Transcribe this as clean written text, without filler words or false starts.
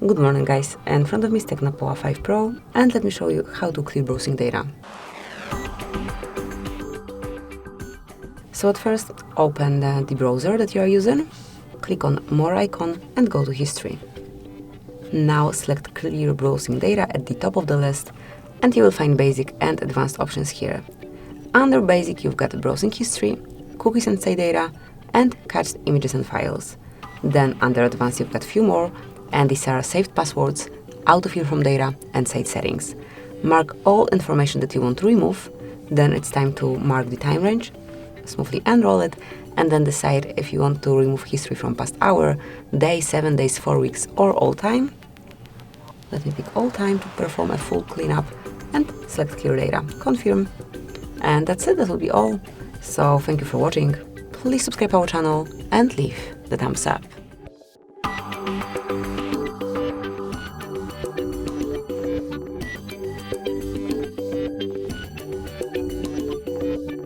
Good morning guys, in front of me is TECNO Pova 5 Pro and let me show you how to clear browsing data. So at first, open the browser that you are using, click on More icon and go to History. Now select Clear Browsing Data at the top of the list and you will find Basic and Advanced options here. Under Basic you've got Browsing History, Cookies and Site Data, and Cached Images and Files. Then under Advanced you've got few more, and these are Saved Passwords, Autofill from Data, and Site Settings. Mark all information that you want to remove, then it's time to mark the time range, smoothly enroll it, and then decide if you want to remove history from past hour, day, 7 days, 4 weeks, or all time. Let me pick all time to perform a full cleanup and select Clear Data, confirm. And that's it, that will be all. So thank you for watching, please subscribe our channel and leave the thumbs up.